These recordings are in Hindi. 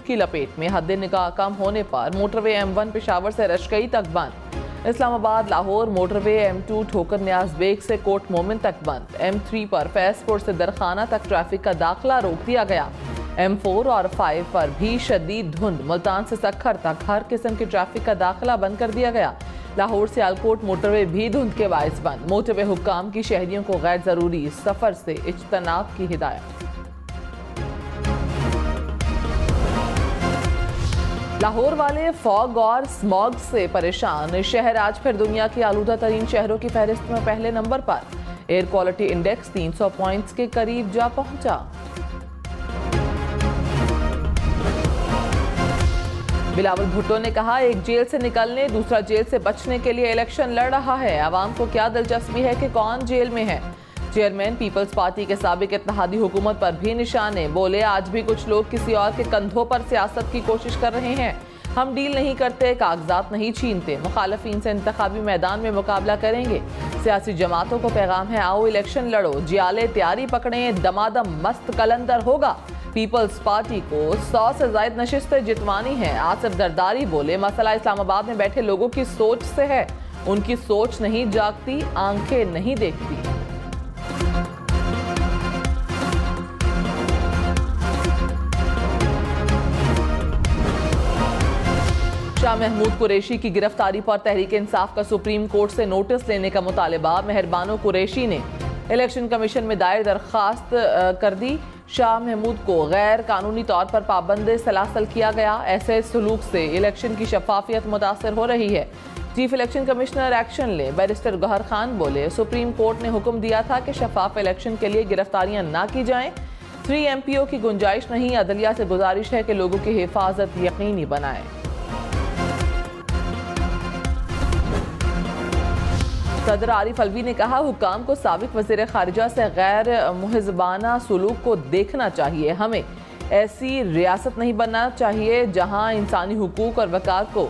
की लपेट में। हद निगाह कम होने पर मोटरवे M1 पेशावर से रशकई तक बंद। इस्लामाबाद लाहौर मोटरवे M2 ठोकर न्याज बेग से कोट मोमिन तक बंद। M3 पर फैजपुर से दरखाना तक ट्रैफिक का दाखिला रोक दिया गया। M4 और 5 पर भी शदीद धुंध। मुल्तान से सखर तक हर किस्म के ट्रैफिक का दाखिला बंद कर दिया गया। लाहौर से आलकोट मोटरवे भी धुंध के बायस बंद। मोटरवे हुक्काम की शहरियों को गैर जरूरी सफर से इज्तनाब की हिदायत। लाहौर वाले फॉग और स्मॉग से परेशान। शहर आज फिर दुनिया के आलूदा तरीन शहरों की फहरिस्त में पहले नंबर पर। एयर क्वालिटी इंडेक्स 300 पॉइंट्स के करीब जा पहुंचा। बिलावल भुट्टो ने कहा, एक जेल से निकलने दूसरा जेल से बचने के लिए इलेक्शन लड़ रहा है। आवाम को क्या दिलचस्पी है कि कौन जेल में है। चेयरमैन पीपल्स पार्टी के साबिक इत्तेहादी हुकूमत पर भी निशाने। बोले, आज भी कुछ लोग किसी और के कंधों पर सियासत की कोशिश कर रहे हैं। हम डील नहीं करते, कागजात नहीं छीनते। मुखालफीन से इंतखाबी मैदान में मुकाबला करेंगे। सियासी जमातों को पैगाम है, आओ इलेक्शन लड़ो, जियाले तैयारी पकड़ें, दमादम मस्त कलंदर होगा। पीपल्स पार्टी को 100 से ज्यादा नशिस्तें जितवानी है। आसिफ दरदारी बोले, मसला इस्लामाबाद में बैठे लोगों की सोच से है। उनकी सोच नहीं जागती, आंखें नहीं देखती। शाह महमूद कुरैशी की गिरफ्तारी पर तहरीक इंसाफ का सुप्रीम कोर्ट से नोटिस लेने का मुतालिबा। मेहरबानो कुरैशी ने इलेक्शन कमीशन में दायर दरखास्त कर दी। शाह महमूद को गैर कानूनी तौर पर पाबंद सलासल किया गया। ऐसे सलूक से इलेक्शन की शफाफियत मुतासर हो रही है। चीफ इलेक्शन कमिश्नर एक्शन ले। बैरिस्टर गौहर खान बोले, सुप्रीम कोर्ट ने हुक्म दिया था कि शफाफ इलेक्शन के लिए गिरफ्तारियां ना की जाएं। 3 MPO की गुंजाइश नहीं। अदलिया से गुजारिश है कि लोगों की हिफाजत यकीनी बनाएं। सदर आरिफ अलवी ने कहा, हुक्काम को साबिक वज़ीर ख़ारिजा से गैर मुहज़्ज़बाना सलूक को देखना चाहिए। हमें ऐसी रियासत नहीं बनना चाहिए जहां इंसानी हुकूक और वक़ार को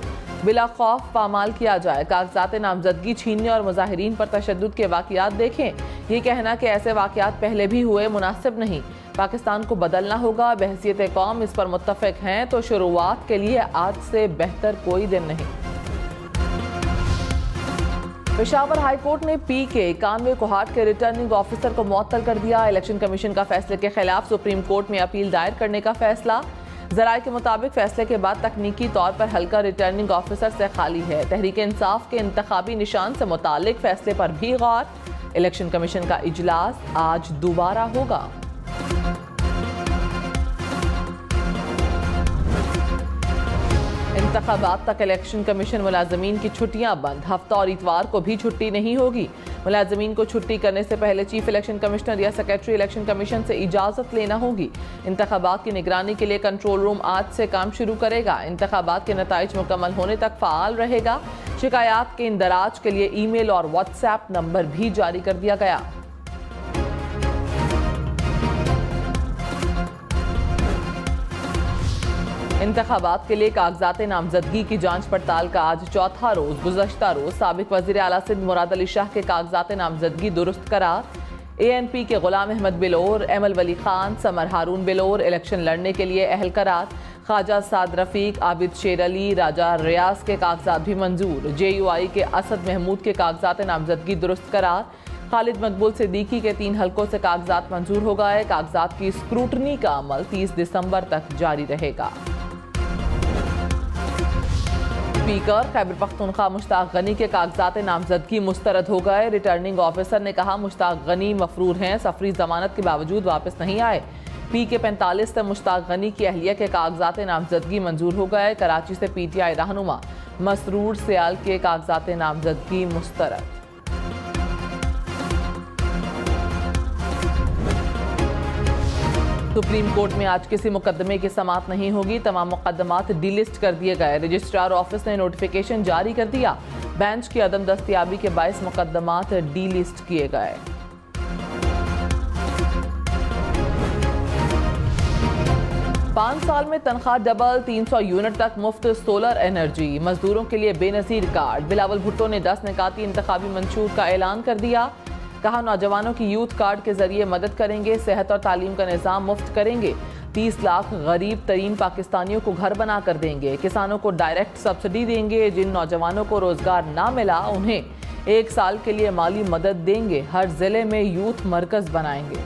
बिला खौफ पामाल किया जाए। कागजात नामजदगी छीनने और मुजाहिरीन पर तशद्दुद के वाक़यात देखें। ये कहना कि ऐसे वाक़यात पहले भी हुए मुनासिब नहीं। पाकिस्तान को बदलना होगा। बहसियत कौम इस पर मुत्तफ़िक़ हैं तो शुरुआत के लिए आज से बेहतर कोई दिन नहीं। पेशावर हाई कोर्ट ने PK 91 कोहाट के रिटर्निंग ऑफिसर को मुअत्तल कर दिया। इलेक्शन कमीशन का फैसले के खिलाफ सुप्रीम कोर्ट में अपील दायर करने का फैसला। ज़राए के मुताबिक फैसले के बाद तकनीकी तौर पर हल्का रिटर्निंग ऑफिसर से खाली है। तहरीक इंसाफ के इंतखाबी निशान से मुतालिक फैसले पर भी गौर। इलेक्शन कमीशन का इजलास आज दोबारा होगा। इंतखाबात तक इलेक्शन कमीशन मुलाजमीन की छुट्टियां बंद। हफ्ता और इतवार को भी छुट्टी नहीं होगी। मुलाजमीन को छुट्टी करने से पहले चीफ इलेक्शन कमिश्नर या सेक्रेटरी इलेक्शन कमीशन से इजाज़त लेना होगी। इंतखाबात की निगरानी के लिए कंट्रोल रूम आज से काम शुरू करेगा। इंतखाबात के नताइज मुकम्मल होने तक फ़ाल रहेगा। शिकायत के इंदराज के लिए ईमेल और व्हाट्सएप नंबर भी जारी कर दिया गया। इंतखाबात के लिए कागजात नामजदगी की जांच पड़ताल का आज चौथा रोज। गुज़श्ता रोज साबिक वज़ीर आला सिंध मुराद अली शाह के कागजात नामजदगी दुरुस्त करार। ANP के गुलाम अहमद बिलोर, एमल वली खान, समर हारून बिलोर इलेक्शन लड़ने के लिए अहल करार। ख्वाजा साद रफीक, आबिद शेर अली, राजा रियाज के कागजात भी मंजूर। JUI के असद महमूद के कागजात नामजदगी दुरुस्त करार। खालिद मकबूल सिद्दीकी के 3 हलकों से कागजात मंजूर हो गए। कागजात की स्क्रूटनी का अमल 30 दिसंबर तक जारी रहेगा। स्पीकर खैबर पख्तूनख्वा मुश्ताक गनी के कागजात नामजदगी मुस्तरद हो गए। रिटर्निंग ऑफिसर ने कहा, मुश्ताक गनी मफरूर हैं, सफरी जमानत के बावजूद वापस नहीं आए। PK 45 से मुश्ताक गनी की अहलिया के कागजात नामजदगी मंजूर हो गए। कराची से PTI रहनुमा मसरूर सियाल के कागजात नामजदगी मुस्तरद। सुप्रीम कोर्ट में आज किसी मुकदमे की समाअत नहीं होगी। तमाम मुकदमात डीलिस्ट कर दिए गए। रजिस्ट्रार ऑफिस ने नोटिफिकेशन जारी कर दिया। बेंच की अदम दस्तयाबी के बायस मुकदमात डीलिस्ट किए गए। पाँच साल में तनख्वाह डबल, 300 यूनिट तक मुफ्त सोलर एनर्जी। मजदूरों के लिए बेनजीर कार्ड। बिलावल भुट्टो ने 10 निकाती इंतखाबी मंशूर का ऐलान कर दिया। कहा, नौजवानों की यूथ कार्ड के जरिए मदद करेंगे। सेहत और तालीम का निज़ाम मुफ्त करेंगे। 30 लाख गरीब तरीन पाकिस्तानियों को घर बना कर देंगे। किसानों को डायरेक्ट सब्सिडी देंगे। जिन नौजवानों को रोजगार ना मिला उन्हें 1 साल के लिए माली मदद देंगे। हर जिले में यूथ मरकज बनाएंगे।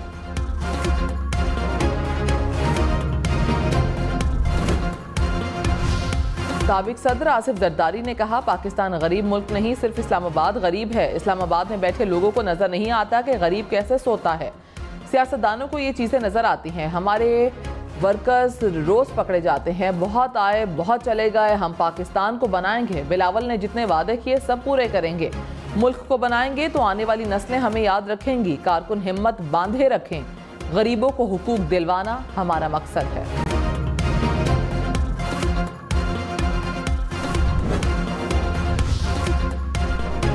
साबिक सदर आसिफ जरदारी ने कहा, पाकिस्तान गरीब मुल्क नहीं, सिर्फ इस्लामाबाद गरीब है। इस्लामाबाद में बैठे लोगों को नजर नहीं आता कि गरीब कैसे सोता है। सियासतदानों को ये चीजें नजर आती हैं। हमारे वर्कर्स रोज पकड़े जाते हैं, बहुत आए बहुत चले गए। हम पाकिस्तान को बनाएंगे। बिलावल ने जितने वादे किए सब पूरे करेंगे। मुल्क को बनाएंगे तो आने वाली नस्लें हमें याद रखेंगी। कारकुन हिम्मत बांधे रखें। गरीबों को हुकूक दिलवाना हमारा मकसद है।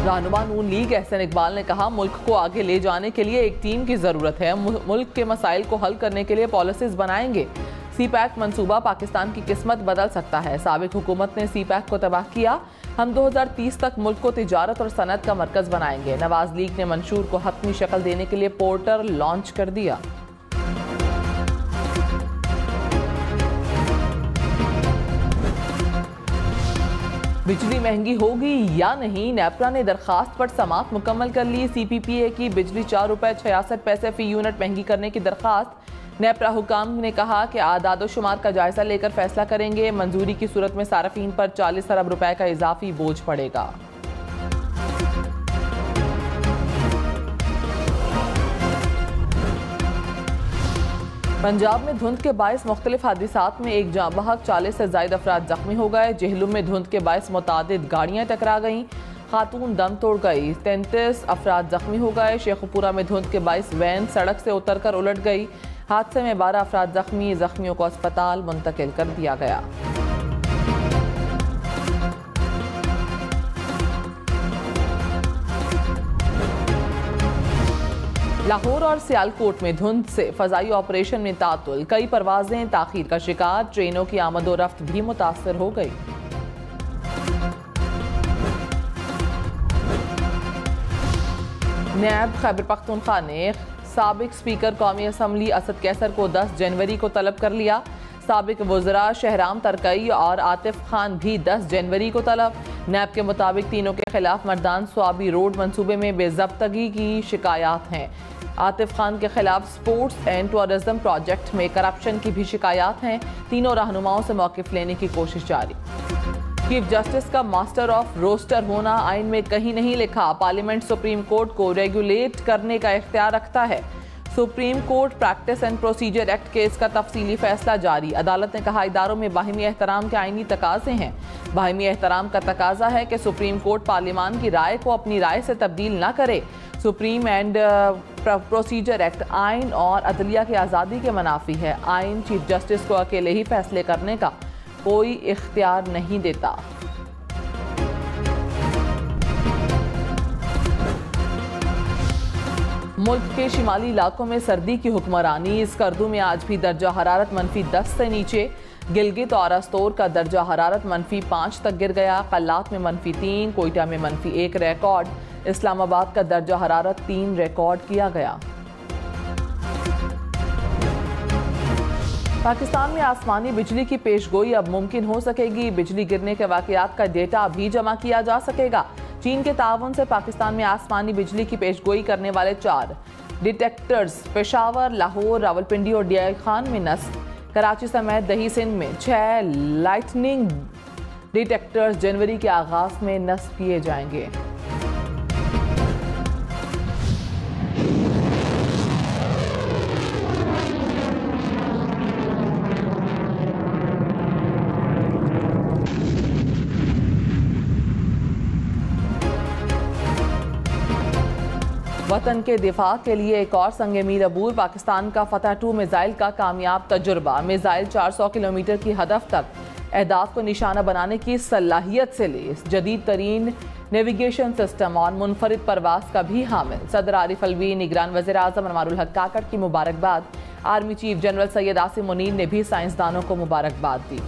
रहनुमा नून लीग एहसन इकबाल ने कहा, मुल्क को आगे ले जाने के लिए एक टीम की जरूरत है। मुल्क के मसाइल को हल करने के लिए पॉलिसीज बनाएंगे। CPEC मंसूबा पाकिस्तान की किस्मत बदल सकता है। साबिक हुकूमत ने CPEC को तबाह किया। हम 2030 तक मुल्क को तिजारत और सनत का मरकज बनाएंगे। नवाज लीग ने मंशूर को हतमी शक्ल देने के लिए पोर्टल लॉन्च कर दिया। बिजली महंगी होगी या नहीं, नेपरा ने दरखास्त पर समाअत मुकम्मल कर ली। CPPA की बिजली 4 रुपये 66 पैसे फी यूनिट महंगी करने की दरखास्त। नेपरा हुकाम ने कहा कि आदाद शुमार का जायजा लेकर फैसला करेंगे। मंजूरी की सूरत में सार्फिन पर 40 अरब रुपए का इजाफी बोझ पड़ेगा। पंजाब में धुंध के बायस मुख्तलिफ हादिसात में एक जाँ बहक 40 से ज़ायद अफराद जख्मी हो गए। जेहलुम में धुंध के बायस मुतादिद गाड़ियाँ टकरा गईं। खातून दम तोड़ गई। 33 अफराद जख्मी हो गए। शेखुपुरा में धुंध के बायस वैन सड़क से उतरकर उलट गई। हादसे में 12 अफराद जख्मी। जख्मियों को अस्पताल मुंतकिल कर दिया गया। लाहौर और सियालकोट में धुंध से फजाई ऑपरेशन में तातुल। कई परवाजें ताखीर का शिकार। ट्रेनों की आमदोरफ्त भी मुतासर हो गई। नैब खैबर पख्तूनख्वा ने साबिक स्पीकर कौमी असम्बली असद कैसर को 10 जनवरी को तलब कर लिया। साबिक वज़रा शहराम तरकई और आतिफ खान भी 10 जनवरी को तलब। नैब के मुताबिक तीनों के खिलाफ मर्दान स्वाबी रोड मंसूबे में बेज़ब्तगी की शिकायत हैं। आतिफ खान के खिलाफ स्पोर्ट्स एंड टूरिज्म प्रोजेक्ट में करप्शन की भी शिकायत हैं। तीनों रहनुमाओं से मौक़िफ़ लेने की कोशिश जारी। चीफ जस्टिस का मास्टर ऑफ रोस्टर होना आइन में कहीं नहीं लिखा। पार्लियामेंट सुप्रीम कोर्ट को रेगुलेट करने का इख्तियार रखता है। Supreme court practice and procedure act case का तफसीली फैसला जारी। अदालत ने कहा, इदारों में बाहिमी एहतराम के आईनी तकाजे हैं। बाहिमी एहतराम का तकाजा है कि सुप्रीम कोर्ट पार्लियामान की राय को अपनी राय से तब्दील न करे। सुप्रीम एंड प्रोसीजर एक्ट आइन और अदलिया की आज़ादी के मनाफी है। आइन चीफ जस्टिस को अकेले ही फैसले करने का कोई इख्तियार नहीं देता। मुल्क के शिमाली इलाकों में सर्दी की हुक्मरानी। स्कर्दू में आज भी दर्जा हरारत -10 से नीचे। गिलगित और अस्तोर का दर्जा हरारत -5 तक गिर गया। कल्लात में -3, कोयटा में -1 रिकॉर्ड। इस्लामाबाद का दर्जा हरारत 3 रिकॉर्ड किया गया। पाकिस्तान में आसमानी बिजली की पेशगोई अब मुमकिन हो सकेगी। बिजली गिरने के वाकयात का डेटा भी जमा किया जा सकेगा। चीन के ताउन से पाकिस्तान में आसमानी बिजली की पेशगोई करने वाले 4 डिटेक्टर्स पेशावर, लाहौर, रावलपिंडी और DI खान में नस्ब। कराची समेत दही सिंध में 6 लाइटनिंग डिटेक्टर्स जनवरी के आगाज में नस्ब किए जाएंगे। वतन के दिफा के लिए एक और संगे मील अबूर। पाकिस्तान का फतह 2 मिसाइल का कामयाब तजुर्बा। मिसाइल 400 किलोमीटर की हदफ तक अहदाफ को निशाना बनाने की सलाहियत से लैस जदीद तरीन नेविगेशन सिस्टम और मुनफरिद परवाज का भी हामिल। सदर आरिफ अलवी, निगरान वज़ीर आज़म अनवारुल हक काकड़ की मुबारकबाद। Army chief general Syed Asim Munir ने भी साइंसदानों को मुबारकबाद दी।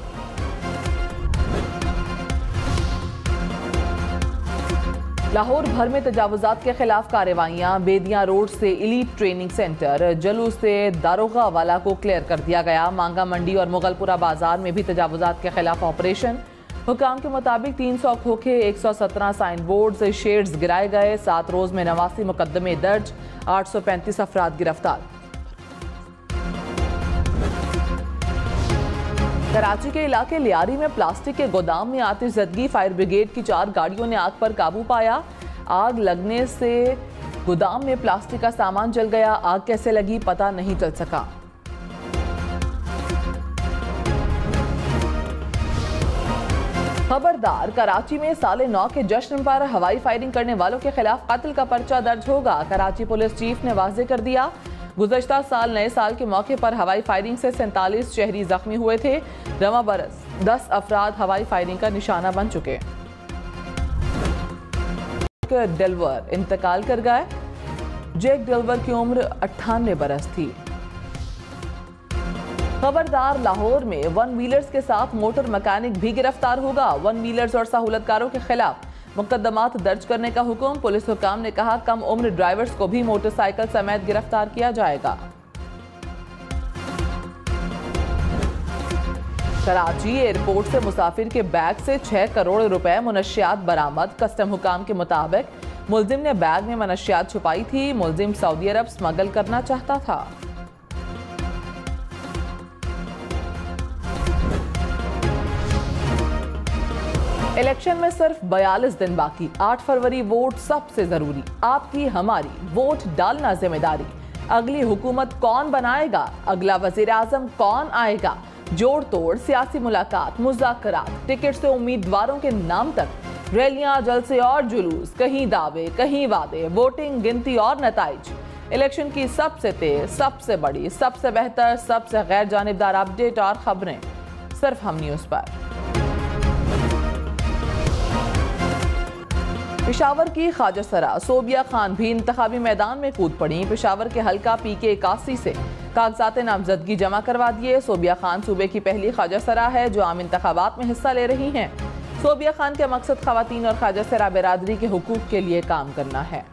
लाहौर भर में तजावुजात के खिलाफ कार्रवाइयां। बेदिया रोड से इलीट ट्रेनिंग सेंटर जलूस से दारोगा वाला को क्लियर कर दिया गया। मांगा मंडी और मुगलपुरा बाजार में भी तजावुजात के खिलाफ ऑपरेशन। हुकाम के मुताबिक 300 खोखे, 117 साइन बोर्ड, शेड्स गिराए गए। 7 रोज में 89 मुकदमे दर्ज, 835 अफराद गिरफ्तार। कराची के इलाके लियारी में प्लास्टिक के गोदाम में आतिशज़दगी। फायर ब्रिगेड की 4 गाड़ियों ने आग पर काबू पाया। आग लगने से गोदाम में प्लास्टिक का सामान जल गया। आग कैसे लगी पता नहीं चल सका। खबरदार, कराची में साले 9 के जश्न पर हवाई फायरिंग करने वालों के खिलाफ कत्ल का पर्चा दर्ज होगा। कराची पुलिस चीफ ने वाज़ेह कर दिया। गुज़श्ता साल नए साल के मौके पर हवाई फायरिंग से 47 शहरी जख्मी हुए थे। रवा बरस 10 अफराद हवाई फायरिंग का निशाना बन चुके। डेल्वर इंतकाल कर गए। जैक डेल्वर की उम्र 98 बरस थी। खबरदार, लाहौर में 1 व्हीलर्स के साथ मोटर मैकेनिक भी गिरफ्तार होगा। 1 व्हीलर्स और सहूलतकारों के खिलाफ मुकदमात दर्ज करने का हुक्म। पुलिस हुकाम ने कहा कम उम्र ड्राइवर्स को भी मोटरसाइकिल समेत गिरफ्तार किया जाएगा। कराची एयरपोर्ट से मुसाफिर के बैग से 6 करोड़ रुपए मुनशियात बरामद। कस्टम हुकाम के मुताबिक मुलजिम ने बैग में मुनशियात छुपाई थी। मुलजिम सऊदी अरब स्मगल करना चाहता था। इलेक्शन में सिर्फ 42 दिन बाकी। 8 फरवरी वोट सबसे जरूरी। आपकी हमारी वोट डालना जिम्मेदारी। अगली हुकूमत कौन बनाएगा, अगला वजीर आजम कौन आएगा, जोड़ तोड़ सियासी मुलाकात, मुज़ाकरात, टिकट से उम्मीदवारों के नाम तक, रैलियां, जलसे और जुलूस, कहीं दावे कहीं वादे, वोटिंग, गिनती और नताइज। इलेक्शन की सबसे तेज, सबसे बड़ी, सबसे बेहतर, सबसे गैर जानिबदार अपडेट और खबरें सिर्फ हम न्यूज़ पर। पेशावर की ख्वाजासरा सोबिया खान भी इंतखाबी मैदान में कूद पड़ी। पेशावर के हल्का PK 81 से कागजात नामजदगी जमा करवा दिए। सोबिया खान सूबे की पहली ख्वाजासरा है जो आम इंतखाबात में हिस्सा ले रही हैं। सोबिया खान का मकसद खवातीन और ख्वाजासरा बिरादरी के हुकूक के लिए काम करना है।